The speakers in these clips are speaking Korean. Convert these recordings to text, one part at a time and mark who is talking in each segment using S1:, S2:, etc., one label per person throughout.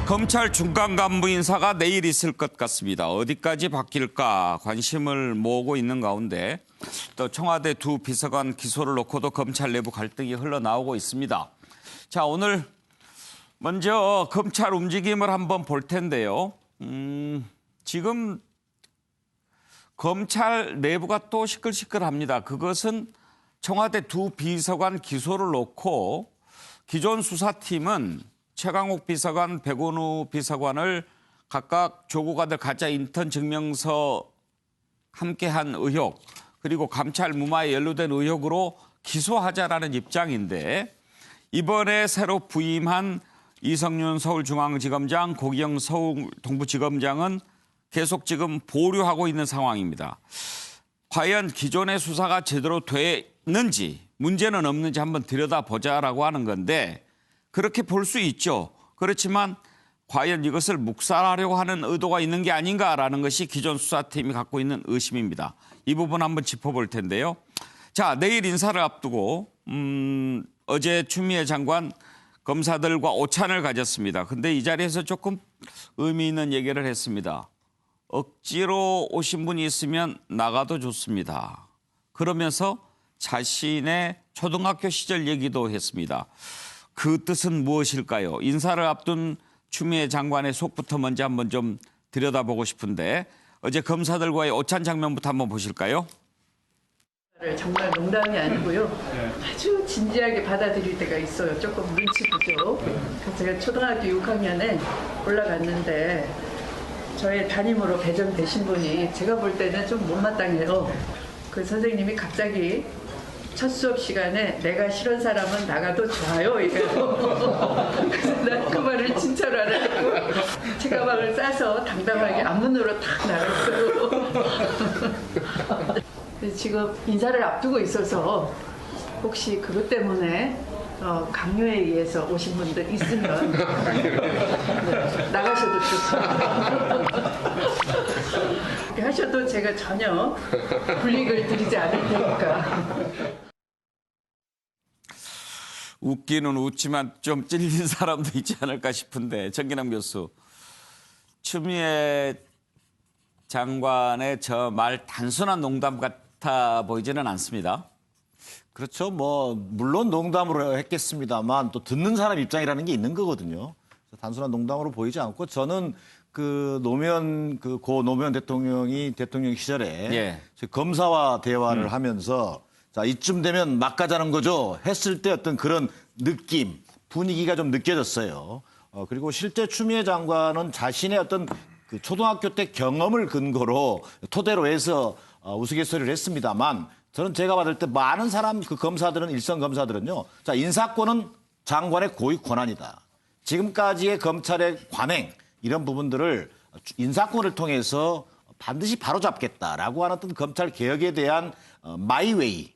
S1: 검찰 중간 간부 인사가 내일 있을 것 같습니다. 어디까지 바뀔까 관심을 모으고 있는 가운데 또 청와대 두 비서관 기소를 놓고도 검찰 내부 갈등이 흘러나오고 있습니다. 자, 오늘 먼저 검찰 움직임을 한번 볼 텐데요. 지금 검찰 내부가 또 시끌시끌합니다. 그것은 청와대 두 비서관 기소를 놓고 기존 수사팀은 최강욱 비서관, 백운우 비서관을 각각 조국 아들 가짜 인턴 증명서 함께한 의혹 그리고 감찰 무마에 연루된 의혹으로 기소하자라는 입장인데 이번에 새로 부임한 이성윤 서울중앙지검장, 고기영 서울 동부지검장은 계속 지금 보류하고 있는 상황입니다. 과연 기존의 수사가 제대로 됐는지 문제는 없는지 한번 들여다보자라고 하는 건데 그렇게 볼 수 있죠. 그렇지만 과연 이것을 묵살하려고 하는 의도가 있는 게 아닌가라는 것이 기존 수사팀이 갖고 있는 의심입니다. 이 부분 한번 짚어볼 텐데요. 자, 내일 인사를 앞두고 어제 추미애 장관 검사들과 오찬을 가졌습니다. 근데 이 자리에서 조금 의미 있는 얘기를 했습니다. 억지로 오신 분이 있으면 나가도 좋습니다. 그러면서 자신의 초등학교 시절 얘기도 했습니다. 그 뜻은 무엇일까요? 인사를 앞둔 추미애 장관의 속부터 먼저 한번 좀 들여다보고 싶은데 어제 검사들과의 오찬 장면부터 한번 보실까요?
S2: 정말 농담이 아니고요. 아주 진지하게 받아들일 때가 있어요. 조금 눈치 보죠. 그래서 제가 초등학교 6학년에 올라갔는데 저의 담임으로 배정되신 분이 제가 볼 때는 좀 못마땅해요. 그 선생님이 갑자기 첫 수업 시간에 내가 싫은 사람은 나가도 좋아요 이래요. 그래서 난 그 말을 진짜로 알아듣고 제 가방을 싸서 당당하게 앞문으로 탁 나갔어요. 지금 인사를 앞두고 있어서 혹시 그것 때문에 강요에 의해서 오신 분들 있으면 네, 나가셔도 좋습니다. 그렇게 하셔도 제가 전혀 불이익을 드리지 않을 테니까.
S1: 웃기는 웃지만 좀 찔린 사람도 있지 않을까 싶은데 정기남 교수, 추미애 장관의 저 말 단순한 농담 같아 보이지는 않습니다.
S3: 그렇죠. 물론 농담으로 했겠습니다만 또 듣는 사람 입장이라는 게 있는 거거든요. 단순한 농담으로 보이지 않고 저는 고 노무현 대통령이 대통령 시절에 검사와 대화를 하면서 자, 이쯤 되면 막 가자는 거죠. 했을 때 어떤 그런 느낌, 분위기가 좀 느껴졌어요. 그리고 실제 추미애 장관은 자신의 어떤 그 초등학교 때 경험을 근거로 토대로 해서 우스갯소리를 했습니다만 저는 제가 받을 때 많은 사람 그 검사들은 일선 검사들은요. 자, 인사권은 장관의 고유 권한이다. 지금까지의 검찰의 관행 이런 부분들을 인사권을 통해서 반드시 바로잡겠다라고 하는 어떤 검찰 개혁에 대한 마이웨이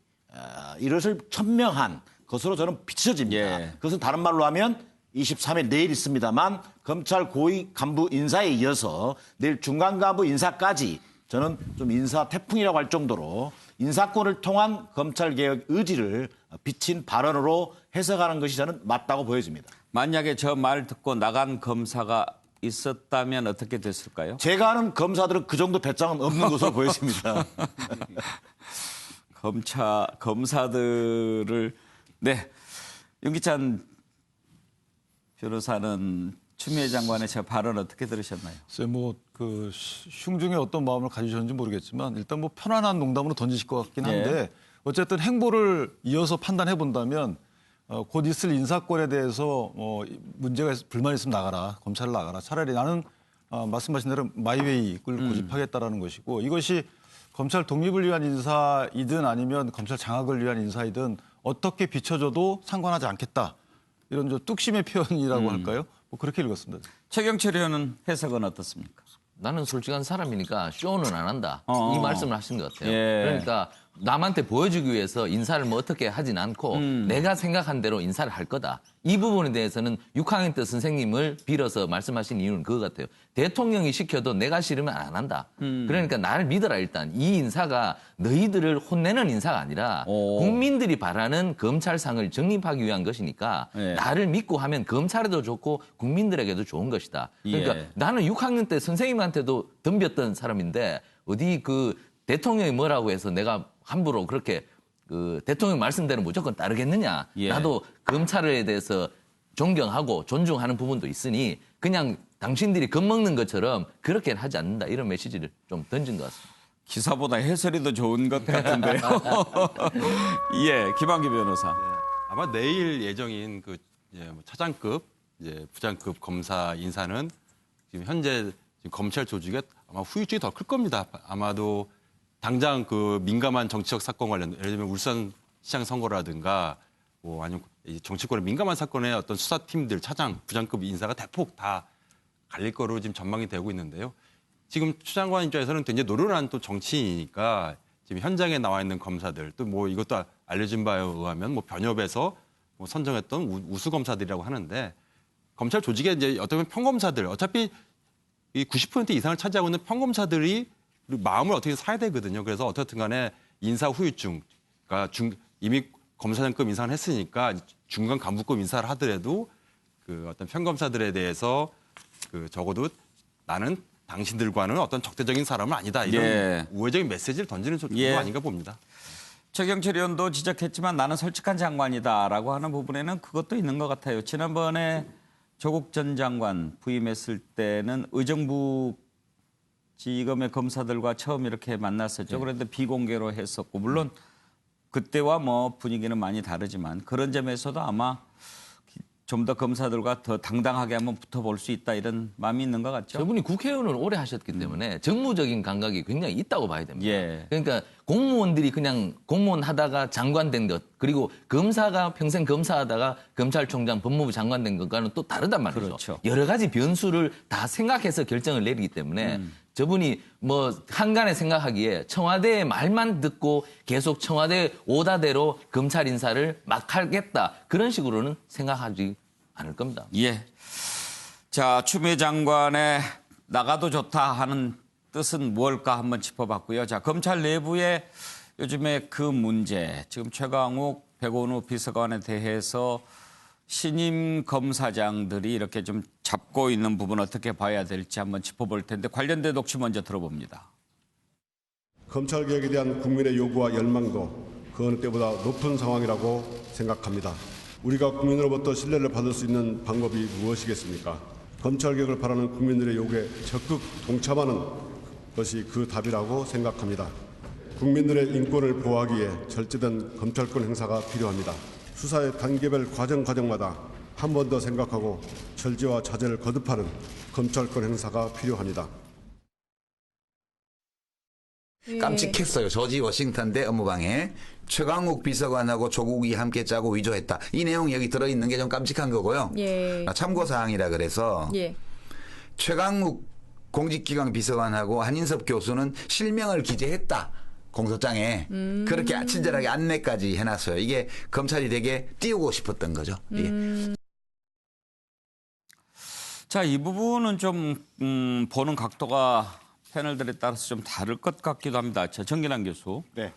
S3: 이것을 천명한 것으로 저는 비춰집니다. 그것은 다른 말로 하면 23일 내일 있습니다만 검찰 고위 간부 인사에 이어서 내일 중간 간부 인사까지 저는 좀 인사 태풍이라고 할 정도로 인사권을 통한 검찰 개혁 의지를 비친 발언으로 해석하는 것이 저는 맞다고 보여집니다.
S1: 만약에 저 말 듣고 나간 검사가 있었다면 어떻게 됐을까요?
S3: 제가 아는 검사들은 그 정도 배짱은 없는 것으로 보여집니다.
S1: 검사들을 윤기찬 변호사는 추미애 장관의 저 발언 어떻게 들으셨나요?
S4: 흉중의 어떤 마음을 가지셨는지 모르겠지만 일단 편안한 농담으로 던지실 것 같긴 한데 어쨌든 행보를 이어서 판단해 본다면 곧 있을 인사권에 대해서 문제가 불만이 있으면 나가라, 검찰을 나가라. 차라리 나는 말씀하신 대로 마이웨이를 고집하겠다라는 것이고 이것이 검찰 독립을 위한 인사이든 아니면 검찰 장악을 위한 인사이든 어떻게 비춰져도 상관하지 않겠다. 이런 뚝심의 표현이라고 할까요? 그렇게 읽었습니다.
S1: 최경철 의원은 해석은 어떻습니까?
S5: 나는 솔직한 사람이니까 쇼는 안 한다. 이 말씀을 하신 것 같아요.
S1: 예.
S5: 그러니까 남한테 보여주기 위해서 인사를 뭐 어떻게 하진 않고 내가 생각한 대로 인사를 할 거다. 이 부분에 대해서는 6학년 때 선생님을 빌어서 말씀하신 이유는 그거 같아요. 대통령이 시켜도 내가 싫으면 안 한다. 그러니까 나를 믿어라 일단. 이 인사가 너희들을 혼내는 인사가 아니라 국민들이 바라는 검찰상을 정립하기 위한 것이니까
S1: 예.
S5: 나를 믿고 하면 검찰에도 좋고 국민들에게도 좋은 것이다. 그러니까
S1: 예.
S5: 나는 6학년 때 선생님한테도 덤볐던 사람인데 어디 그 대통령이 뭐라고 해서 내가 함부로 그렇게 그 대통령 말씀대로 무조건 따르겠느냐.
S1: 예.
S5: 나도 검찰에 대해서 존경하고 존중하는 부분도 있으니 그냥 당신들이 겁먹는 것처럼 그렇게는 하지 않는다. 이런 메시지를 좀 던진 것 같습니다.
S1: 기사보다 해설이 더 좋은 것 같은데요. 예, 김한기 변호사.
S6: 아마 내일 예정인 그 뭐 차장급, 부장급 검사 인사는 지금 현재 지금 검찰 조직에 아마 후유증이 더 클 겁니다. 아마도 당장 그 민감한 정치적 사건 관련, 예를 들면 울산시장 선거라든가 뭐 아니면 이 정치권의 민감한 사건의 어떤 수사팀들, 차장, 부장급 인사가 대폭 다 갈릴 거로 지금 전망이 되고 있는데요. 지금 추 장관 입장에서는 굉장히 노련한 또 정치인이니까 지금 현장에 나와 있는 검사들 또 뭐 이것도 알려진 바에 의하면 뭐 변협에서 뭐 선정했던 우수 검사들이라고 하는데 검찰 조직에 이제 어떻게 보면 평검사들 어차피 이 90% 이상을 차지하고 있는 평검사들이 마음을 어떻게 사야 되거든요. 그래서 어떻든 간에 인사 후유증, 그러니까 이미 검사장급 인사를 했으니까 중간 간부급 인사를 하더라도 그 어떤 평검사들에 대해서 그 적어도 나는 당신들과는 어떤 적대적인 사람은 아니다. 이런
S1: 예.
S6: 우회적인 메시지를 던지는 정도
S1: 예.
S6: 아닌가 봅니다.
S1: 최경철 의원도 지적했지만 나는 솔직한 장관이다라고 하는 부분에는 그것도 있는 것 같아요. 지난번에 조국 전 장관 부임했을 때는 의정부 지검의 검사들과 처음 이렇게 만났었죠. 그런데 비공개로 했었고 물론 그때와 뭐 분위기는 많이 다르지만 그런 점에서도 아마 좀 더 검사들과 더 당당하게 한번 붙어볼 수 있다 이런 마음이 있는 것 같죠.
S5: 저분이 국회의원을 오래 하셨기 때문에 정무적인 감각이 굉장히 있다고 봐야 됩니다.
S1: 예.
S5: 그러니까 공무원들이 그냥 공무원 하다가 장관 된 것, 그리고 검사가 평생 검사하다가 검찰총장, 법무부 장관 된 것과는 또 다르단 말이죠.
S1: 그렇죠.
S5: 여러 가지 변수를 다 생각해서 결정을 내리기 때문에 저분이 뭐 한간에 생각하기에 청와대의 말만 듣고 계속 청와대 오다대로 검찰 인사를 막 하겠다. 그런 식으로는 생각하지 않을 겁니다.
S1: 예. 자, 추미애 장관의 나가도 좋다 하는 뜻은 무엇일까 한번 짚어봤고요. 자, 검찰 내부의 요즘에 그 문제, 지금 최강욱, 백원우 비서관에 대해서 신임 검사장들이 이렇게 좀 잡고 있는 부분 어떻게 봐야 될지 한번 짚어볼 텐데 관련된 녹취 먼저 들어봅니다.
S7: 검찰개혁에 대한 국민의 요구와 열망도 그 어느 때보다 높은 상황이라고 생각합니다. 우리가 국민으로부터 신뢰를 받을 수 있는 방법이 무엇이겠습니까? 검찰개혁을 바라는 국민들의 요구에 적극 동참하는 것이 그 답이라고 생각합니다. 국민들의 인권을 보호하기에 절제된 검찰권 행사가 필요합니다. 수사의 단계별 과정마다 한 번 더 생각하고 절제와 자제를 거듭하는 검찰권 행사가 필요합니다.
S8: 깜찍했어요. 조지 워싱턴 대 업무방해. 최강욱 비서관하고 조국이 함께 짜고 위조했다. 이 내용이 여기 들어있는 게 좀 깜찍한 거고요.
S9: 예.
S8: 참고사항이라 그래서
S9: 예.
S8: 최강욱 공직기강 비서관하고 한인섭 교수는 실명을 기재했다. 공소장에 그렇게 친절하게 안내까지 해놨어요. 이게 검찰이 되게 띄우고 싶었던 거죠. 예.
S1: 자, 이 부분은 좀 보는 각도가 패널들에 따라서 좀 다를 것 같기도 합니다. 자, 정기남 교수.
S3: 네.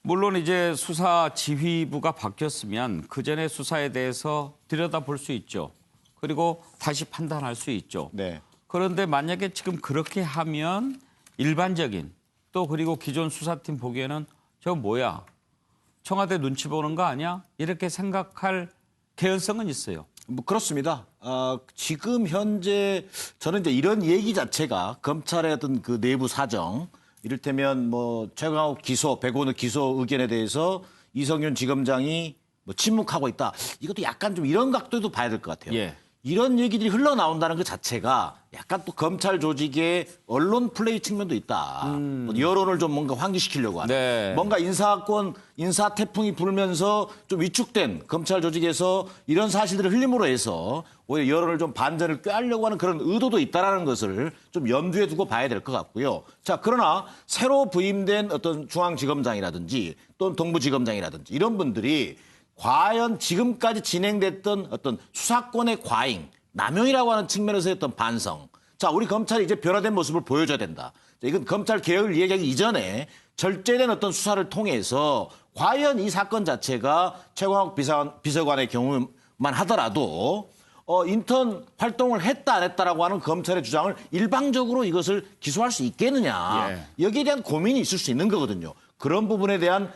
S1: 물론 이제 수사 지휘부가 바뀌었으면 그전의 수사에 대해서 들여다볼 수 있죠. 그리고 다시 판단할 수 있죠.
S3: 네.
S1: 그런데 만약에 지금 그렇게 하면 일반적인 또 그리고 기존 수사팀 보기에는 저 뭐야? 청와대 눈치 보는 거 아니야? 이렇게 생각할 개연성은 있어요.
S3: 뭐 그렇습니다. 지금 현재 저는 이제 이런 얘기 자체가 검찰의 어떤 그 내부 사정, 이를테면 뭐 최강욱 기소, 백원우 기소 의견에 대해서 이성윤 지검장이 뭐 침묵하고 있다. 이것도 약간 좀 이런 각도도 봐야 될 것 같아요.
S1: 예.
S3: 이런 얘기들이 흘러나온다는 것 자체가 약간 또 검찰 조직의 언론 플레이 측면도 있다. 여론을 좀 뭔가 환기시키려고 하는.
S1: 네.
S3: 뭔가 인사권, 인사 태풍이 불면서 좀 위축된 검찰 조직에서 이런 사실들을 흘림으로 해서 오히려 여론을 좀 반전을 꾀하려고 하는 그런 의도도 있다라는 것을 좀 염두에 두고 봐야 될 것 같고요. 자, 그러나 새로 부임된 어떤 중앙지검장이라든지 또는 동부지검장이라든지 이런 분들이 과연 지금까지 진행됐던 어떤 수사권의 과잉, 남용이라고 하는 측면에서 했던 반성. 자, 우리 검찰이 이제 변화된 모습을 보여줘야 된다. 자, 이건 검찰 개혁을 이야기하기 이전에 절제된 어떤 수사를 통해서 과연 이 사건 자체가 최광욱 비서관의 경우만 하더라도 인턴 활동을 했다 안 했다라고 하는 검찰의 주장을 일방적으로 이것을 기소할 수 있겠느냐.
S1: 예.
S3: 여기에 대한 고민이 있을 수 있는 거거든요. 그런 부분에 대한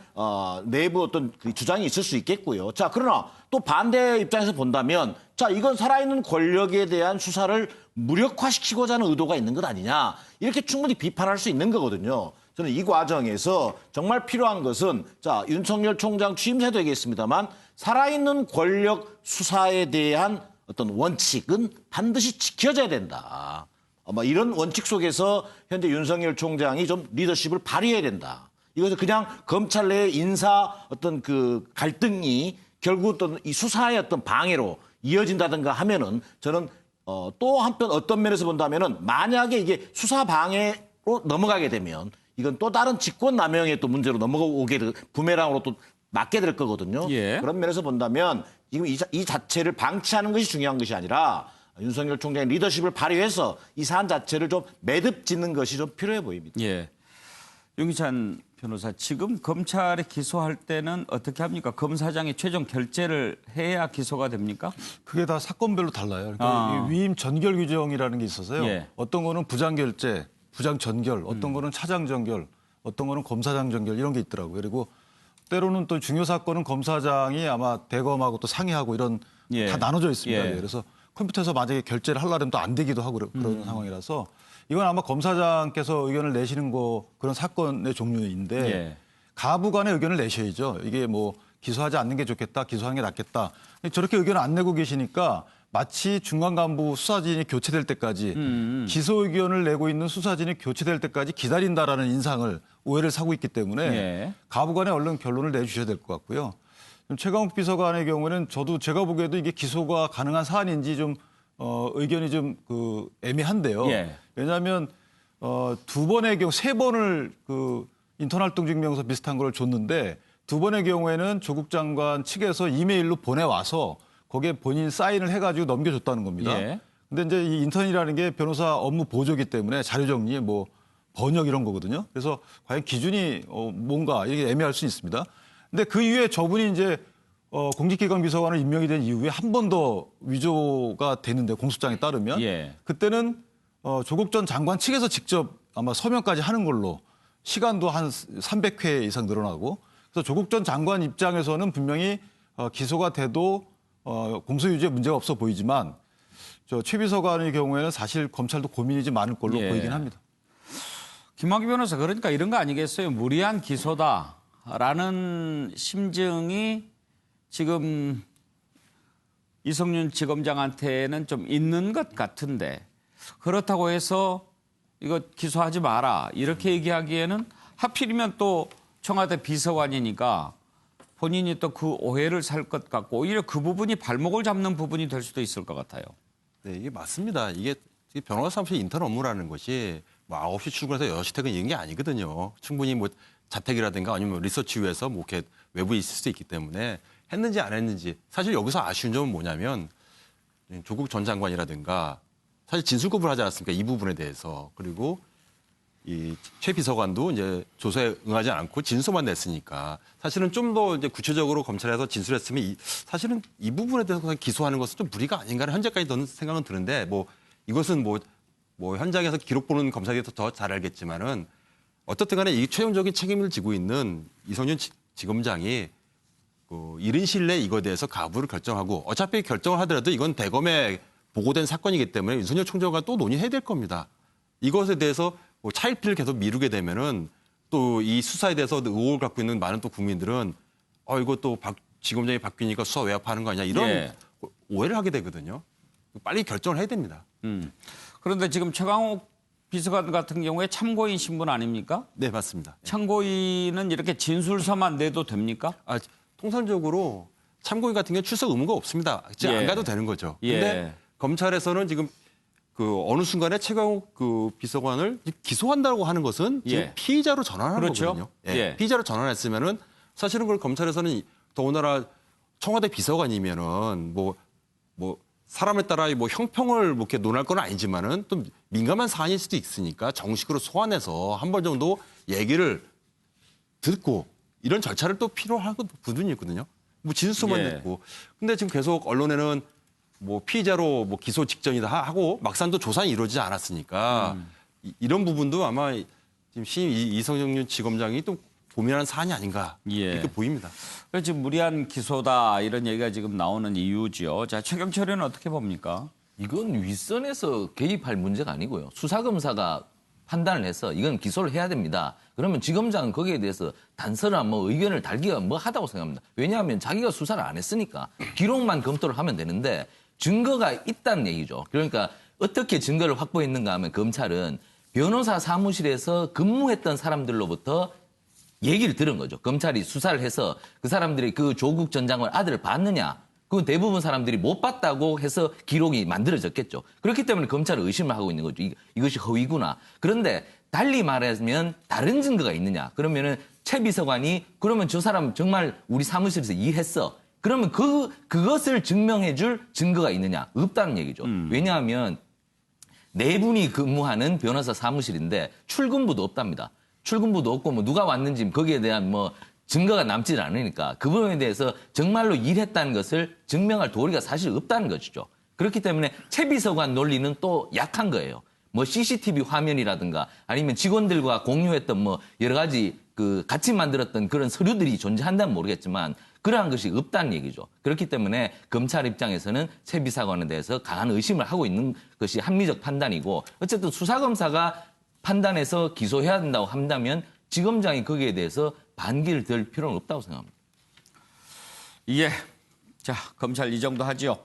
S3: 내부 어떤 그 주장이 있을 수 있겠고요. 자, 그러나 또 반대 입장에서 본다면 자, 이건 살아있는 권력에 대한 수사를 무력화시키고자 하는 의도가 있는 것 아니냐. 이렇게 충분히 비판할 수 있는 거거든요. 저는 이 과정에서 정말 필요한 것은 자, 윤석열 총장 취임새도 얘기했습니다만 살아있는 권력 수사에 대한 어떤 원칙은 반드시 지켜져야 된다. 아마 이런 원칙 속에서 현재 윤석열 총장이 좀 리더십을 발휘해야 된다. 이것은 그냥 검찰 내 인사 어떤 그 갈등이 결국 어떤 이 수사의 어떤 방해로 이어진다든가 하면은 저는 또 한편 어떤 면에서 본다면은 만약에 이게 수사 방해로 넘어가게 되면 이건 또 다른 직권 남용의 또 문제로 넘어오게 부메랑으로 또 맞게 될 거거든요.
S1: 예.
S3: 그런 면에서 본다면 지금 이 자체를 방치하는 것이 중요한 것이 아니라 윤석열 총장의 리더십을 발휘해서 이 사안 자체를 좀 매듭 짓는 것이 좀 필요해 보입니다.
S1: 예. 윤기찬 변호사, 지금 검찰이 기소할 때는 어떻게 합니까? 검사장이 최종 결재를 해야 기소가 됩니까?
S4: 그게 다 사건별로 달라요. 그러니까 이 위임 전결 규정이라는 게 있어서요.
S1: 예.
S4: 어떤 거는 부장 결재, 부장 전결, 어떤 거는 차장 전결, 어떤 거는 검사장 전결 이런 게 있더라고요. 그리고 때로는 또 중요 사건은 검사장이 아마 대검하고 또 상의하고 이런
S1: 예.
S4: 다 나눠져 있습니다.
S1: 예.
S4: 그래서 컴퓨터에서 만약에 결재를 하려면 또 안 되기도 하고 그런 상황이라서 이건 아마 검사장께서 의견을 내시는 거 그런 사건의 종류인데
S1: 예.
S4: 가부간의 의견을 내셔야죠. 이게 뭐 기소하지 않는 게 좋겠다, 기소하는 게 낫겠다. 저렇게 의견을 안 내고 계시니까 마치 중간 간부 수사진이 교체될 때까지 기소 의견을 내고 있는 수사진이 교체될 때까지 기다린다라는 인상을 오해를 사고 있기 때문에
S1: 예.
S4: 가부간에 얼른 결론을 내주셔야 될 것 같고요. 최강욱 비서관의 경우에는 저도 제가 보기에도 이게 기소가 가능한 사안인지 좀 의견이 좀 애매한데요.
S1: 예.
S4: 왜냐하면 두 번의 경우 세 번을 인턴 활동 증명서 비슷한 걸 줬는데 두 번의 경우에는 조국 장관 측에서 이메일로 보내와서 거기에 본인 사인을 해가지고 넘겨줬다는 겁니다.
S1: 예.
S4: 근데 이제 이 인턴이라는 게 변호사 업무 보조기 때문에 자료 정리, 뭐 번역 이런 거거든요. 그래서 과연 기준이 뭔가 이게 애매할 수 있습니다. 근데 그 이후에 저분이 이제 공직기관 비서관으로 임명이 된 이후에 한 번 더 위조가 되는데 공소장에 따르면
S1: 예.
S4: 그때는 조국 전 장관 측에서 직접 아마 서명까지 하는 걸로 시간도 한 300회 이상 늘어나고 그래서 조국 전 장관 입장에서는 분명히 기소가 돼도 공소유지에 문제가 없어 보이지만 최 비서관의 경우에는 사실 검찰도 고민이 좀 많을 걸로
S1: 예.
S4: 보이긴 합니다.
S1: 김학의 변호사, 그러니까 이런 거 아니겠어요? 무리한 기소다라는 심증이 지금 이성윤 지검장한테는 좀 있는 것 같은데 그렇다고 해서 이거 기소하지 마라 이렇게 얘기하기에는 하필이면 또 청와대 비서관이니까 본인이 또 그 오해를 살 것 같고 오히려 그 부분이 발목을 잡는 부분이 될 수도 있을 것 같아요.
S6: 네, 이게 맞습니다. 이게 변호사 사무실 인턴 업무라는 것이 뭐 9시 출근해서 6시 퇴근 이런 게 아니거든요. 충분히 뭐 자택이라든가 아니면 뭐 리서치위에서 뭐 이렇게 외부에 있을 수 있기 때문에 했는지 안 했는지 사실 여기서 아쉬운 점은 뭐냐면 조국 전 장관이라든가 사실 진술거부를 하지 않았습니까? 이 부분에 대해서. 그리고 이 최 비서관도 이제 조사에 응하지 않고 진술만 냈으니까 사실은 좀 더 이제 구체적으로 검찰에서 진술했으면 사실은 이 부분에 대해서 기소하는 것은 좀 무리가 아닌가는 현재까지 저는 생각은 드는데 뭐 이것은 뭐 현장에서 기록 보는 검사들이 더 잘 알겠지만은 어떻든 간에 이 최종적인 책임을 지고 있는 이성윤 지검장이 이른 시일 내에 이거에 대해서 가부를 결정하고 어차피 결정을 하더라도 이건 대검에 보고된 사건이기 때문에 윤석열 총장과 또 논의해야 될 겁니다. 이것에 대해서 차일피일 계속 미루게 되면은 또 이 수사에 대해서 의혹을 갖고 있는 많은 또 국민들은 이거 또 지검장이 바뀌니까 수사 외압하는 거 아니냐 이런
S1: 예.
S6: 오해를 하게 되거든요. 빨리 결정을 해야 됩니다.
S1: 그런데 지금 최강욱 비서관 같은 경우에 참고인 신분 아닙니까?
S6: 네, 맞습니다.
S1: 참고인은 이렇게 진술서만 내도 됩니까?
S6: 통상적으로 참고인 같은 경우는 출석 의무가 없습니다. 안
S1: 예.
S6: 가도 되는 거죠.
S1: 예.
S6: 근데 검찰에서는 지금 그 어느 순간에 최강욱 그 비서관을 기소한다고 하는 것은 지금
S1: 예.
S6: 피의자로 전환하는
S1: 그렇죠.
S6: 거거든요.
S1: 예.
S6: 피의자로 전환했으면은 사실은 그걸 검찰에서는 더군다나 청와대 비서관이면은 뭐 사람에 따라 뭐 형평을 뭐 이렇게 논할 건 아니지만은 또 민감한 사안일 수도 있으니까 정식으로 소환해서 한 번 정도 얘기를 듣고 이런 절차를 또 필요한 부분이 있거든요. 뭐 진술서만
S1: 예.
S6: 듣고. 근데 지금 계속 언론에는 뭐 피의자로 뭐 기소 직전이다 하고 막상 또 조사는 이루어지지 않았으니까 이런 부분도 아마 지금 신임 이성영 지검장이 또 고민하는 사안이 아닌가
S1: 예.
S6: 이렇게 보입니다.
S1: 그래서 지금 무리한 기소다 이런 얘기가 지금 나오는 이유지요. 자, 최경철 의원은 어떻게 봅니까?
S5: 이건 윗선에서 개입할 문제가 아니고요. 수사검사가 판단을 해서 이건 기소를 해야 됩니다. 그러면 지검장은 거기에 대해서 단서나 뭐 의견을 달기가 뭐 하다고 생각합니다. 왜냐하면 자기가 수사를 안 했으니까 기록만 검토를 하면 되는데 증거가 있다는 얘기죠. 그러니까 어떻게 증거를 확보했는가 하면 검찰은 변호사 사무실에서 근무했던 사람들로부터 얘기를 들은 거죠. 검찰이 수사를 해서 그 사람들이 그 조국 전 장관 아들을 봤느냐? 그건 대부분 사람들이 못 봤다고 해서 기록이 만들어졌겠죠. 그렇기 때문에 검찰은 의심을 하고 있는 거죠. 이것이 허위구나. 그런데 달리 말하면 다른 증거가 있느냐? 그러면은 최 비서관이 그러면 저 사람 정말 우리 사무실에서 일했어. 그러면 그것을 증명해 줄 증거가 있느냐? 없다는 얘기죠. 왜냐하면 네 분이 근무하는 변호사 사무실인데 출근부도 없답니다. 출근부도 없고 뭐 누가 왔는지 거기에 대한 뭐 증거가 남지 않으니까 그 부분에 대해서 정말로 일했다는 것을 증명할 도리가 사실 없다는 것이죠. 그렇기 때문에 최 비서관 논리는 또 약한 거예요. 뭐 CCTV 화면이라든가 아니면 직원들과 공유했던 뭐 여러 가지 그 같이 만들었던 그런 서류들이 존재한다면 모르겠지만 그러한 것이 없다는 얘기죠. 그렇기 때문에 검찰 입장에서는 최 비서관에 대해서 강한 의심을 하고 있는 것이 합리적 판단이고 어쨌든 수사검사가 판단해서 기소해야 된다고 한다면 지검장이 거기에 대해서 반기를 들 필요는 없다고 생각합니다.
S1: 예. 자, 검찰 이 정도 하지요.